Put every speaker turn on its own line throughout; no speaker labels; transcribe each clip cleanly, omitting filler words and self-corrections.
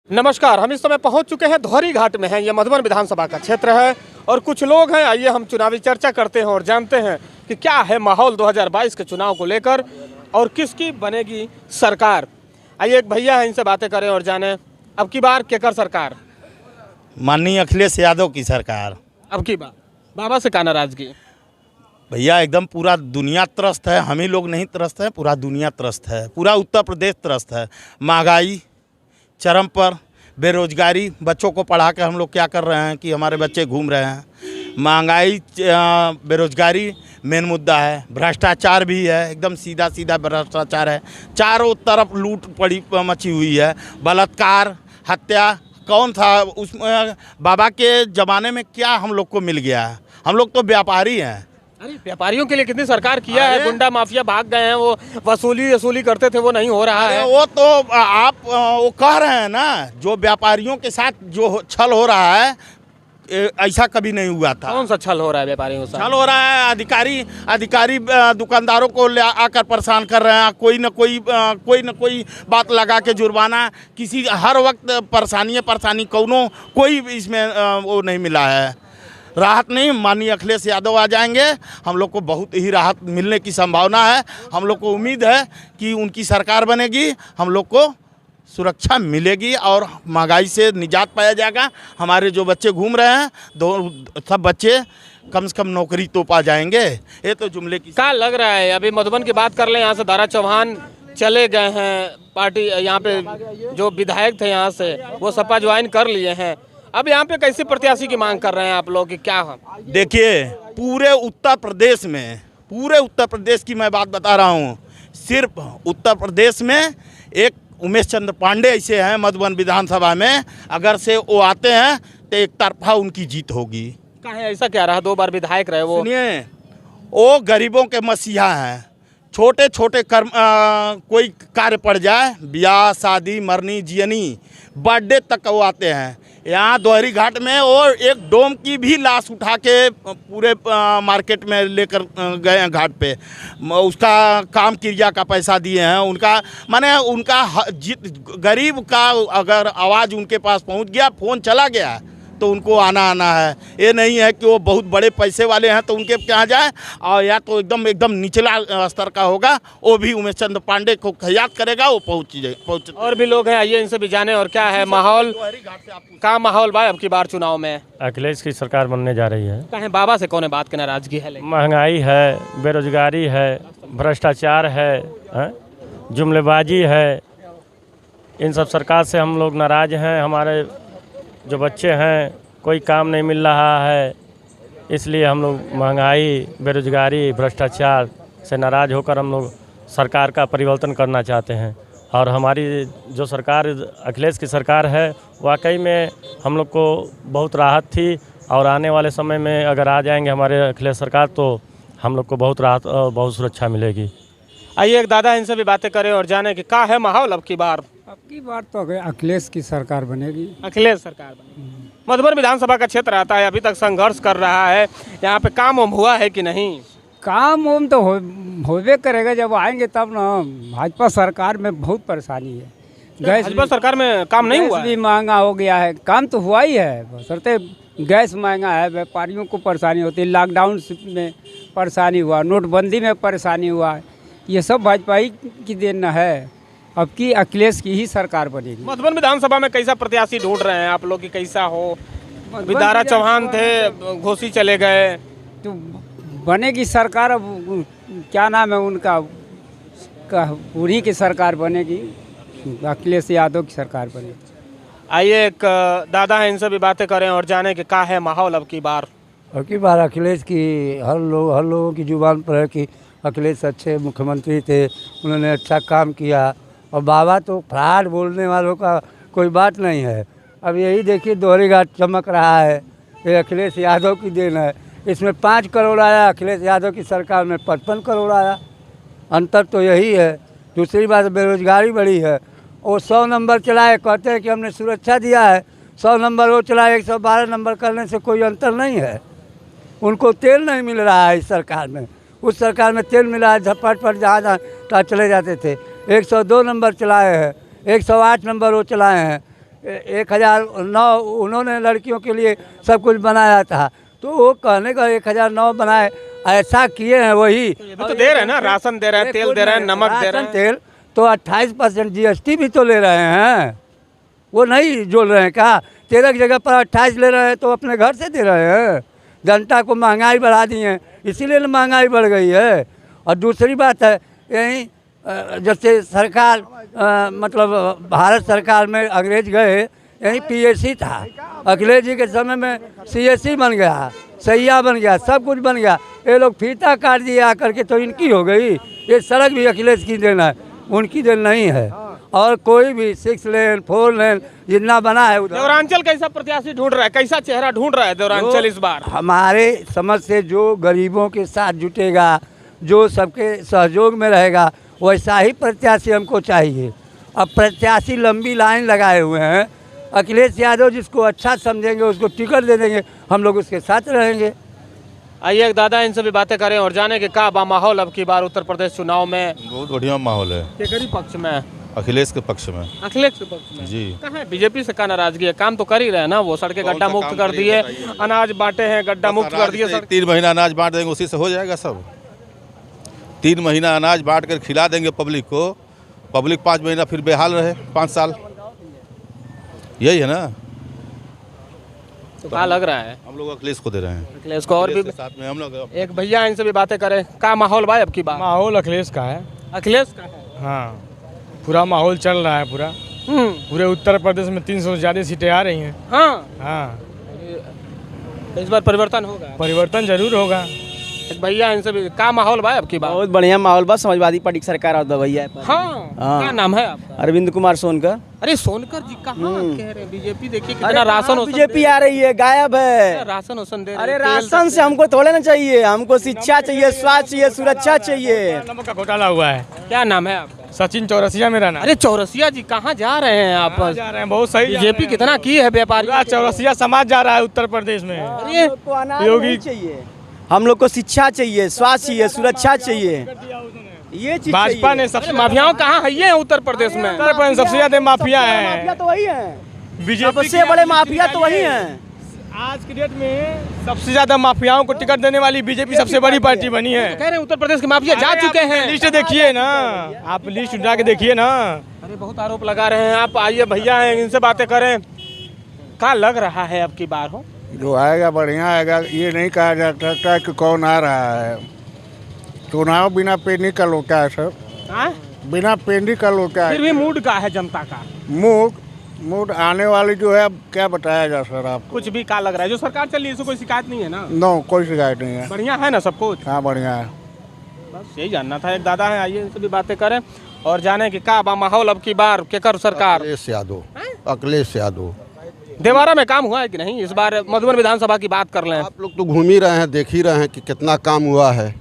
नमस्कार, हम इस समय पहुंच चुके हैं धौरी घाट में हैं। यह मधुबन विधानसभा का क्षेत्र है और कुछ लोग हैं। आइए हम चुनावी चर्चा करते हैं और जानते हैं कि क्या है माहौल 2022 के चुनाव को लेकर और किसकी बनेगी सरकार। आइए एक भैया हैं, इनसे बातें करें और जानें अब की बार केकर सरकार।
माननीय अखिलेश यादव की सरकार।
अब की बार बाबा से क्या नाराजगी?
भैया एकदम पूरा दुनिया त्रस्त है, हम ही लोग नहीं त्रस्त हैं, पूरा दुनिया त्रस्त है, पूरा उत्तर प्रदेश त्रस्त है। महंगाई चरम पर, बेरोजगारी, बच्चों को पढ़ा के हम लोग क्या कर रहे हैं कि हमारे बच्चे घूम रहे हैं। महंगाई बेरोजगारी मेन मुद्दा है, भ्रष्टाचार भी है, एकदम सीधा सीधा भ्रष्टाचार है। चारों तरफ लूट पड़ी मची हुई है, बलात्कार, हत्या। कौन था उसमें? बाबा के ज़माने में क्या हम लोग को मिल गया है? हम लोग तो व्यापारी हैं।
अरे व्यापारियों के लिए कितनी सरकार किया है। गुंडा माफिया भाग गए हैं, वो वसूली करते थे, वो नहीं हो रहा है।
वो तो आप वो कह रहे हैं ना, जो व्यापारियों के साथ जो छल हो रहा है ऐसा कभी नहीं हुआ था।
कौन सा छल हो रहा है व्यापारियों के साथ?
छल हो रहा है, अधिकारी दुकानदारों को ले आकर परेशान कर रहे हैं। कोई न कोई बात लगा के जुर्माना, किसी हर वक्त परेशानी कोई इसमें वो नहीं मिला है, राहत नहीं। माननीय अखिलेश यादव आ जाएंगे, हम लोग को बहुत ही राहत मिलने की संभावना है। हम लोग को उम्मीद है कि उनकी सरकार बनेगी, हम लोग को सुरक्षा मिलेगी और महंगाई से निजात पाया जाएगा। हमारे जो बच्चे घूम रहे हैं, सब बच्चे कम से कम नौकरी तो पा जाएंगे। ये तो जुमले की
क्या लग रहा है? अभी मधुबन की बात कर लें, यहाँ से दारा चौहान चले गए हैं, पार्टी यहाँ पे जो विधायक थे यहाँ से वो सपा ज्वाइन कर लिए हैं। अब यहाँ पे कैसे प्रत्याशी की मांग कर रहे हैं आप लोग कि क्या हम?
देखिए, पूरे उत्तर प्रदेश की मैं बात बता रहा हूँ। सिर्फ उत्तर प्रदेश में एक उमेश चंद्र पांडे ऐसे हैं मधुबन विधानसभा में, अगर से वो आते हैं तो एक तरफा उनकी जीत होगी।
कहाँ है? ऐसा क्या रहा? 2 बार विधायक रहे वो।
सुनिए, वो गरीबों के मसीहा हैं। छोटे छोटे कोई कार्य पड़ जाए, ब्याह शादी मरनी जियनी बर्थडे तक वो आते हैं। यहाँ धौरी घाट में और एक डोम की भी लाश उठा के पूरे मार्केट में लेकर गए हैं घाट पे। उसका काम क्रिया का पैसा दिए हैं। उनका माने उनका गरीब का अगर आवाज़ उनके पास पहुँच गया, फ़ोन चला गया तो उनको आना है। ये नहीं है कि वो बहुत बड़े पैसे वाले हैं तो उनके यहाँ जाए, और या तो एकदम निचला स्तर का होगा, वो भी उमेश चंद्र पांडे को खयात करेगा, वो पहुँच।
और भी लोग हैं, आइए इनसे भी जाने। और क्या है माहौल, का माहौल भाई अब की बार चुनाव में?
अखिलेश की सरकार बनने जा रही है।
कहें बाबा से कौन बात की नाराजगी है?
महंगाई है, बेरोजगारी है, भ्रष्टाचार है, जुमलेबाजी है, इन सब सरकार से हम लोग नाराज हैं। हमारे जो बच्चे हैं कोई काम नहीं मिल रहा है, इसलिए हम लोग महंगाई, बेरोजगारी, भ्रष्टाचार से नाराज होकर हम लोग सरकार का परिवर्तन करना चाहते हैं। और हमारी जो सरकार अखिलेश की सरकार है, वाकई में हम लोग को बहुत राहत थी, और आने वाले समय में अगर आ जाएंगे हमारे अखिलेश सरकार तो हम लोग को बहुत राहत और बहुत सुरक्षा मिलेगी।
आइए एक दादा, इनसे भी बातें करें और जाने कि क्या है माहौल अब की बार।
अब की बार तो अखिलेश की सरकार बनेगी।
अखिलेश सरकार बनेगी। मधुबन विधानसभा का क्षेत्र आता है, अभी तक संघर्ष कर रहा है। यहाँ पे काम हुआ है कि नहीं?
काम तो होबे करेगा, जब आएंगे तब ना। भाजपा सरकार में बहुत परेशानी है।
भाजपा सरकार में काम नहीं हुआ?
भी महंगा हो गया है। काम तो हुआ ही है, बशर्ते गैस महंगा है, व्यापारियों को परेशानी होती है। लॉकडाउन में परेशानी हुआ, नोटबंदी में परेशानी हुआ, ये सब भाजपा ही की देन है। अब की अखिलेश की ही सरकार बनेगी।
मधुबन विधानसभा में कैसा प्रत्याशी ढूंढ रहे हैं आप लोग कि कैसा हो? दारा चौहान थे, घोसी चले गए,
तो बनेगी सरकार। अब क्या नाम है उनका, पूरी की सरकार बनेगी, अखिलेश यादव की सरकार बनेगी।
आइए एक दादा हैं, इनसे भी बातें करें और जाने कि क्या है माहौल अब की बार।
अब की बार अखिलेश की हर लोगों की जुबान पर है कि अखिलेश अच्छे मुख्यमंत्री थे, उन्होंने अच्छा काम किया। और बाबा तो फ्रॉड बोलने वालों का कोई बात नहीं है। अब यही देखिए धौरी घाट चमक रहा है, ये अखिलेश यादव की देन है। इसमें 5 करोड़ आया, अखिलेश यादव की सरकार में 55 करोड़ आया। अंतर तो यही है। दूसरी बात, बेरोजगारी बढ़ी है। वो 100 नंबर चलाए, कहते हैं कि हमने सुरक्षा दिया है। 100 नंबर वो चलाए, 112 नंबर करने से कोई अंतर नहीं है। उनको तेल नहीं मिल रहा है इस सरकार में। उस सरकार में तेल मिला है, झपट पर जहाँ चले जाते थे। 102 नंबर चलाए हैं, 108 नंबर वो चलाए हैं। 1009 उन्होंने लड़कियों के लिए सब कुछ बनाया था, तो वो कहने का 1009 बनाए, ऐसा किए हैं वही।
ये भी तो दे रहे हैं ना, राशन दे रहे हैं, तेल दे रहे हैं, नमक दे रहे हैं।
तेल तो 28% GST भी तो ले रहे हैं, वो नहीं जोड़ रहे हैं क्या? 13 की जगह पर 28 ले रहे हैं, तो अपने घर से दे रहे हैं। जनता को महंगाई बढ़ा दी है, इसीलिए महंगाई बढ़ गई है। और दूसरी बात है यही, जैसे सरकार मतलब भारत सरकार में अंग्रेज गए, यही PAC था, अखिलेश जी के समय में CSC बन गया, सैया बन गया, सब कुछ बन गया। ये लोग फीता काट दिए आकर के, तो इनकी हो गई। ये सड़क भी अखिलेश की देन है, उनकी देन नहीं है। और कोई भी 6 लेन 4 लेन जितना बना है उधर।
देवरांचल कैसा प्रत्याशी ढूंढ रहा है, कैसा चेहरा ढूंढ रहा है देवरांचल इस बार?
हमारे समझ से जो गरीबों के साथ जुटेगा, जो सबके सहयोग में रहेगा, वैसा ही प्रत्याशी हमको चाहिए। अब प्रत्याशी लंबी लाइन लगाए हुए हैं, अखिलेश यादव जिसको अच्छा समझेंगे उसको टिकट दे देंगे, हम लोग उसके साथ रहेंगे।
आइए एक दादा इनसे भी बातें करें और जाने कि का माहौल अब की बार उत्तर प्रदेश चुनाव में।
बहुत बढ़िया माहौल है,
केकरी पक्ष में?
अखिलेश के पक्ष में।
अखिलेश के पक्ष में
जी।
कहाँ है? बीजेपी से का नाराजगी है? काम तो कर ही रहे हैं ना, वो सड़कें गड्ढा मुक्त कर दिए, अनाज बांटे हैं, गड्ढा मुक्त कर दिए।
3 महीना अनाज बांट देंगे, उसी से हो जाएगा सब। 3 महीना अनाज बांट कर खिला देंगे पब्लिक को, पब्लिक 5 महीना फिर बेहाल रहे 5 साल, यही है ना।
तो क्या लग रहा है?
हम लोग अखिलेश को दे रहे हैं,
अखिलेश को। और भी
के साथ में हम लोग।
एक भैया इनसे भी बातें करें, का माहौल भाई अब की बार?
माहौल अखिलेश का है।
अखिलेश का है।
हाँ, पूरा माहौल चल रहा है पूरा। पूरे उत्तर प्रदेश में 300 से ज़्यादा सीटें आ रही हैं।
हाँ
हाँ,
इस बार परिवर्तन होगा?
परिवर्तन जरूर होगा।
एक भैया इनसे भी, का माहौल भाई अब की बार?
बहुत बढ़िया माहौल, बस समाजवादी पार्टी की सरकार और भैया है।
हाँ, क्या नाम है आपका?
अरविंद कुमार सोनकर।
अरे सोनकर जी कहाँ कह रहे हैं? बीजेपी देखिए कितना राशन
बीजेपी आ रही है, गायब है।
राशन वासन दे रहे
अरे
हैं, तेल
राशन से हमको थोड़े ना चाहिए, हमको शिक्षा चाहिए, स्वास्थ्य चाहिए, सुरक्षा चाहिए।
नमक का घोटाला हुआ है।
क्या नाम है आपका?
सचिन चौरसिया मेरा नाम।
अरे चौरसिया जी कहाँ जा रहे हैं आप?
जा रहे हैं, बहुत सही।
बीजेपी कितना की है व्यापारी?
चौरसिया समाज जा रहा है उत्तर प्रदेश में।
अरे
योगी
चाहिए, हम लोग को शिक्षा चाहिए, स्वास्थ्य चाहिए, सुरक्षा चाहिए, ये चीज
भाजपा ने
अरे
सबसे
माफियाओं कहाँ है ये उत्तर प्रदेश में?
उत्तर प्रदेश सबसे ज्यादा माफिया
माफिया
है।
तो वही है,
बीजेपी
सबसे बड़े माफिया तो वही है।
आज की डेट में सबसे ज्यादा माफियाओं को टिकट देने वाली बीजेपी सबसे बड़ी पार्टी बनी है।
कह रहे हैं उत्तर प्रदेश के माफिया जा चुके हैं।
लिस्ट देखिए ना, आप लिस्ट उठा के देखिए ना।
अरे बहुत आरोप लगा रहे हैं आप। आइए भैया हैं, इनसे बातें करें। क्या लग रहा है अब की बार? हो
जो आएगा बढ़िया आएगा, ये नहीं कहा जा सकता कि कौन आ रहा है। चुनाव बिना पेनी का लोटा है सर,
हाँ?
बिना पेनी का लोटा
फिर
है।
भी मूड का है जनता का?
मूड आने वाली जो है, अब क्या बताया जा सर आपको।
कुछ भी का लग रहा है? जो सरकार चल रही है इससे कोई शिकायत नहीं है ना?
नो, कोई शिकायत नहीं है।
बढ़िया है ना सब कुछ?
हाँ बढ़िया है।
बस यही जानना था। एक दादा है, आइए इनसे भी बातें करें और जाने कि का माहौल अब की बार केकर सरकार?
अखिलेश यादव, अखिलेश यादव।
देवारा में काम हुआ है कि नहीं? इस बार मधुबन विधानसभा की बात कर लें।
आप लोग तो घूम ही रहे हैं, देख ही रहे हैं कि कितना काम हुआ है।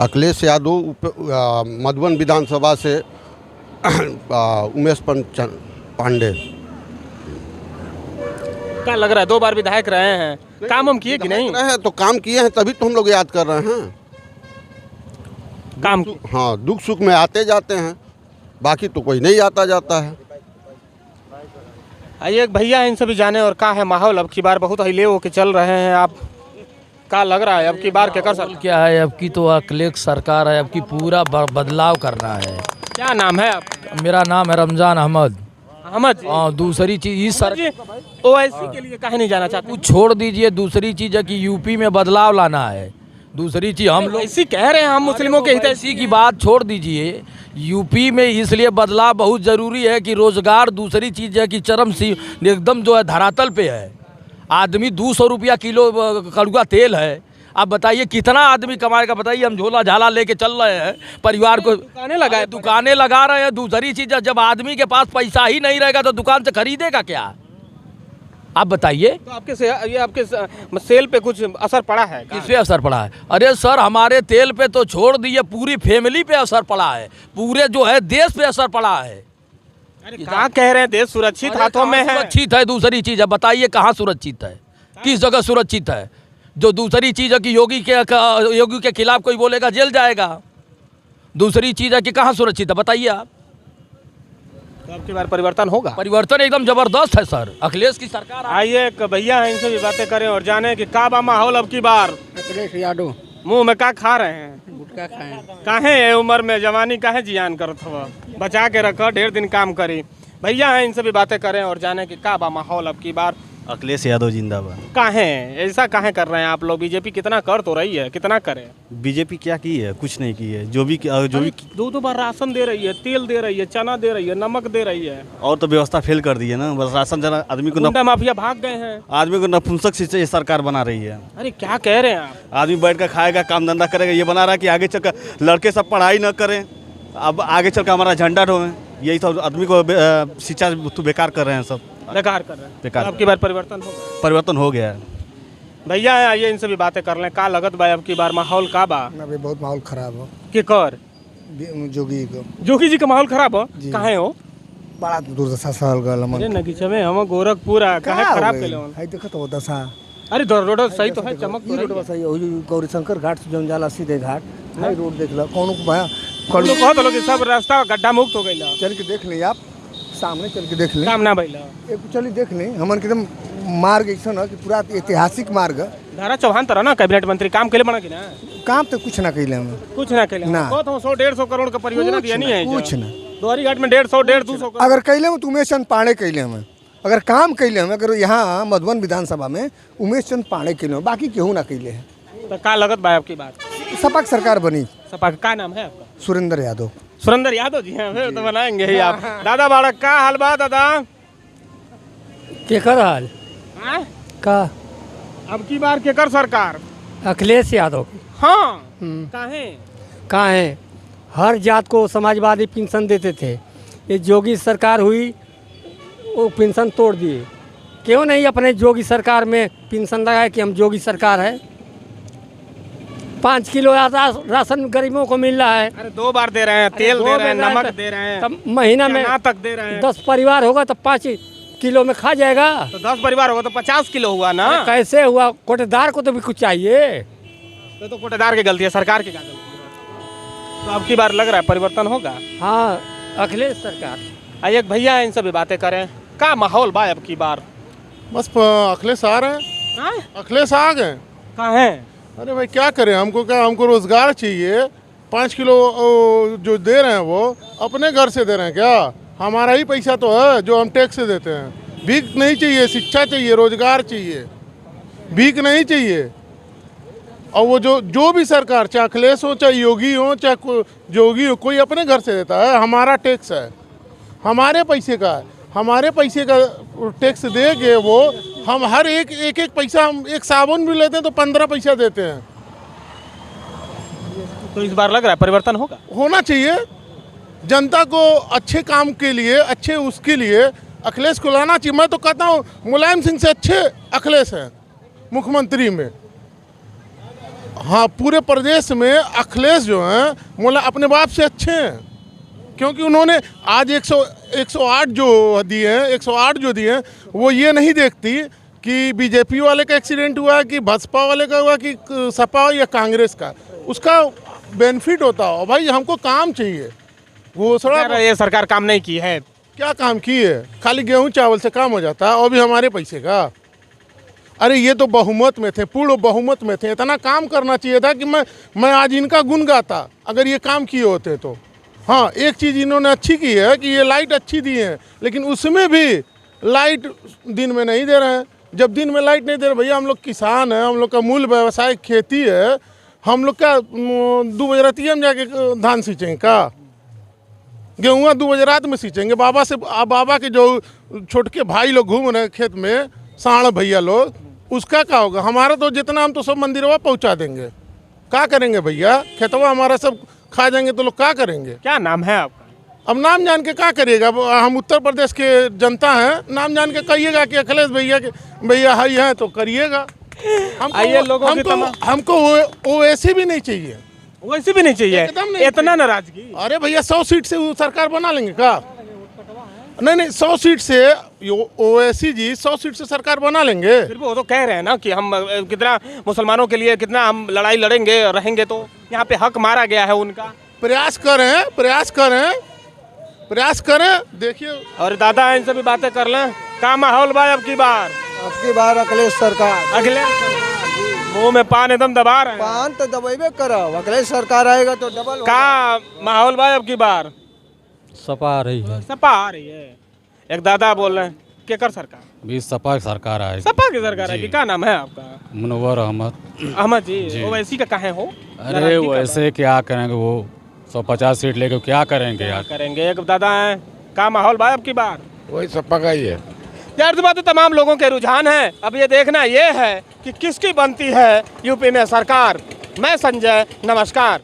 अखिलेश यादव मधुबन विधानसभा से उमेश पांडे।
क्या लग रहा है? 2 बार विधायक रहे हैं, काम हम किए कि नहीं?
रहे हैं तो काम किए हैं, तभी तो हम लोग याद कर रहे हैं।
काम
हाँ, दुख सुख में आते जाते हैं, बाकी तो कोई नहीं आता जाता है।
आइए एक भैया इनसे भी जाने और का है माहौल अब की बार? बहुत हिले होके चल रहे हैं आप, का लग रहा है अब की बार केकर सरकार?
क्या है अब की तो अखिलेश सरकार है, अब की पूरा बदलाव करना है।
क्या नाम है आपका?
मेरा नाम है रमजान अहमद।
अहमद जी?
और दूसरी चीज इस
ओवैसी के लिए काहे नहीं जाना चाहते?
कुछ छोड़ दीजिए, दूसरी चीज है कि यूपी में बदलाव लाना है। दूसरी चीज हम लोग
ऐसी कह रहे हैं हम मुस्लिमों के हित
इसी की बात छोड़ दीजिए, यूपी में इसलिए बदलाव बहुत ज़रूरी है कि रोजगार, दूसरी चीज़ है कि चरम सी एकदम जो है धरातल पे है। आदमी 200 रुपया किलो कड़ुआ तेल है, आप बताइए कितना आदमी कमाएगा? बताइए, हम झोला झाला लेके चल रहे हैं, परिवार को दुकानें लगा रहे हैं। दूसरी चीज़ है, जब आदमी के पास पैसा ही नहीं रहेगा तो दुकान से खरीदेगा क्या? आप बताइए।
तो आपके सेल पे कुछ असर पड़ा है?
किस पे असर पड़ा है? अरे सर, हमारे तेल पे तो छोड़ दिए, पूरी फैमिली पे असर पड़ा है, पूरे जो है देश पे असर पड़ा है।
कहाँ कह रहे हैं देश सुरक्षित हाथों में है?
सुरक्षित है, दूसरी चीज है, बताइए कहाँ सुरक्षित है? किस जगह सुरक्षित है? जो दूसरी चीज है कि योगी के खिलाफ कोई बोलेगा जेल जाएगा। दूसरी चीज है कि कहाँ सुरक्षित है, बताइए आप।
तो अब की बार परिवर्तन होगा?
परिवर्तन एकदम जबरदस्त है सर, अखिलेश की सरकार।
आइए एक भैया हैं, इनसे भी बातें करें और जाने कि का बा माहौल अब की बार।
अखिलेश यादव
मुंह में का खा रहे हैं?
गुटखा खाए।
काहे है उम्र में जवानी काहे जियान करत हवा? बचा के रखो, ढेर दिन काम करी। भैया हैं, इनसे भी बातें करें और जाने कि का बा माहौल अब की बार।
अखिलेश यादव जिंदाबाद।
काहे ऐसा काहे कर रहे हैं आप लोग? बीजेपी कितना कर तो रही है, कितना करे?
बीजेपी क्या की है? कुछ नहीं की है। जो भी
दो बार राशन दे रही है, तेल दे रही है, चना दे रही है, नमक दे रही है,
और तो व्यवस्था फेल कर दी है ना। बस राशन जरा आदमी को
गुंडा माफिया भाग गए हैं,
आदमी को नपुंसक से सरकार बना रही है।
अरे क्या कह रहे हैं आप?
आदमी बैठ कर खाएगा, काम धंधा करेगा, ये बना रहा है कि आगे चलकर लड़के सब पढ़ाई न करें, अब आगे चलकर हमारा झंडा ढोएं। यही सब आदमी को शिक्षा बेकार कर रहे हैं, सब
बेकार कर रहे हैं।
बेकार।
अब की बार परिवर्तन होगा?
परिवर्तन हो गया है।
भैया है, आइए इनसे भी बातें कर लें। का लगत बा अब की बार माहौल का बा?
अभी बहुत माहौल खराब हो।
के कर
जोगी को
जोगी जी का माहौल खराब हो? काहे हो?
बड़ा दुर्दशा सहल गल
अरे नगीचे में हम गोरखपुर काहे खराब के लेवन?
है देखो तो दशा।
अरे रोड सही तो है, चमक तो
रोड सही है। गौरी शंकर घाट से जौन जाला सीधे घाट है, रोड देख लो कौन को भया
कल कह दो कि सब रास्ता गड्ढा मुक्त हो गइला।
चल के देख ले आप, सामने चल के देख ले।
काम ना भइला।
एक चली देख ले, हमन के एकदम मार्ग ऐसा है कि पूरा ऐतिहासिक मार्ग।
धारा चौहान तरह ना कैबिनेट मंत्री काम के लिए बना कि ना?
काम तो कुछ ना कैले हम,
कुछ ना कैले
ना।
बहुत 100-150 करोड़ का परियोजना दिया नहीं है।
कुछ ना।
दोहरी घाट में 150-150 करोड़
अगर कैले हम तो उमेश चंद पांडे कैले हम, अगर काम कैले हम, अगर यहाँ मधुबन विधानसभा में उमेश चंद पांडे कैले हम, बाकी केहू ना कैले है।
तो का लगत बा आपकी बात?
सपा की सरकार बनी।
सपा का नाम है आपका?
सुरेंद्र यादव।
सुरेंद्र यादव जी हैं, फिर तो बनाएंगे ही आप। दादा बाड़क का हाल बा दादा?
केकर हाल का?
अब की बार केकर सरकार?
अखिलेश यादव।
हाँ काहे?
कहाँ है? हर जात को समाजवादी पेंशन देते थे, ये जोगी सरकार हुई वो पेंशन तोड़ दिए। क्यों नहीं अपने जोगी सरकार में पेंशन लगाए कि हम जोगी सरकार है? 5 किलो राशन गरीबों को मिल रहा है।
अरे 2 बार दे रहे हैं, तेल दे रहे हैं, नमक दे रहे हैं,
तब महीना में
तक दे रहे हैं।
10 परिवार होगा तो 5 किलो में खा जाएगा।
तो 10 परिवार होगा तो 50 किलो हुआ ना।
कैसे हुआ? कोटेदार को तो भी कुछ चाहिए।
तो कोटेदार की गलती है, सरकार की क्या गलती है? तो अब की बार लग रहा है परिवर्तन होगा।
हाँ, अखिलेश सरकार।
आइए एक भैया इनसे भी बातें करें। का माहौल बा अब की बार?
बस अखिलेश आ रहे हैं। अखिलेश आ गए।
कहाँ है?
अरे भाई क्या करें, हमको रोजगार चाहिए। 5 किलो जो दे रहे हैं वो अपने घर से दे रहे हैं क्या? हमारा ही पैसा तो है जो हम टैक्स से देते हैं। भीख नहीं चाहिए, शिक्षा चाहिए, रोजगार चाहिए, भीख नहीं चाहिए। और वो जो भी सरकार, चाहे अखिलेश हो, चाहे योगी हो, चाहे जोगी हो, कोई अपने घर से देता है। हमारा टैक्स है, हमारे पैसे का है। हमारे पैसे का टैक्स दे के वो हम हर एक पैसा, हम एक साबुन भी लेते हैं तो 15 पैसा देते हैं।
तो इस बार लग रहा है परिवर्तन होगा?
होना चाहिए। जनता को अच्छे काम के लिए, अच्छे उसके लिए अखिलेश को लाना चाहिए। मैं तो कहता हूँ मुलायम सिंह से अच्छे अखिलेश हैं मुख्यमंत्री में। हाँ, पूरे प्रदेश में अखिलेश जो हैं अपने बाप से अच्छे हैं, क्योंकि उन्होंने आज 108 जो दिए हैं, 108 जो दिए हैं, वो ये नहीं देखती कि बीजेपी वाले का एक्सीडेंट हुआ, कि भाजपा वाले का हुआ, कि सपा या कांग्रेस का। उसका बेनिफिट होता हो। भाई हमको काम चाहिए। घोषणा
ये सरकार काम नहीं की है।
क्या काम की है? खाली गेहूं चावल से काम हो जाता है, और भी हमारे पैसे का। अरे ये तो बहुमत में थे, पूर्ण बहुमत में थे। इतना काम करना चाहिए था कि मैं आज इनका गुण गाता अगर ये काम किए होते तो। हाँ, एक चीज़ इन्होंने अच्छी की है कि ये लाइट अच्छी दी है, लेकिन उसमें भी लाइट दिन में नहीं दे रहे हैं। जब दिन में लाइट नहीं दे रहे, भैया हम लोग किसान हैं, हम लोग का मूल व्यवसाय खेती है। हम लोग क्या 2 बजे रात में जाके धान सींचेंगे का? गेहूँ 2 बजे रात में सींचेंगे? बाबा के जो छोटके भाई लोग घूम रहे हैं खेत में, साढ़ भैया लोग, उसका क्या होगा? हमारा तो जितना हम तो सब मंदिरवा पहुँचा देंगे। क्या करेंगे भैया? खेतवा हमारा सब खा जाएंगे तो लोग क्या करेंगे?
क्या नाम है आपका?
अब नाम जान के क्या करिएगा? हम उत्तर प्रदेश के जनता हैं, नाम जान के कहिएगा कि अखिलेश भैया हाई हैं तो करिएगा। हमको वैसे भी नहीं चाहिए,
वैसे भी नहीं चाहिए, इतना नाराजगी।
अरे भैया 100 सीट से वो सरकार बना लेंगे क्या? नहीं 100 सीट से ओवैसी जी 100 सीट से सरकार बना लेंगे।
फिर वो तो कह रहे हैं ना कि हम कितना मुसलमानों के लिए कितना हम लड़ाई लड़ेंगे रहेंगे, तो यहाँ पे हक मारा गया है उनका।
प्रयास करें प्रयास करें, देखिए।
और दादा इनसे भी बातें कर लें। क्या माहौल भाई अब की बार?
अखिलेश सरकार।
मुंह में पान एकदम दबा रहे हैं।
पान तो दबेबे करो, अखिलेश सरकार आएगा तो डबल।
क्या माहौल भाई अब की बार?
सपा आ रही है।
सपा आ रही है। एक दादा बोल रहे हैं केकर सरकार?
भी सपा की सरकार आएगी।
सपा की सरकार है। क्या नाम है आपका?
मुनव्वर अहमद।
अहमद जी, ओवैसी का कहे हो?
अरे वैसे क्या करेंगे, वो 150 सीट लेके क्या करेंगे यार?
करेंगे। एक दादा है, क्या माहौल भाई अब की बार?
वही सपा का ही है
यार। बात तो तमाम लोगों के रुझान है। अब ये देखना ये है कि किसकी बनती है यूपी में सरकार। मैं संजय, नमस्कार।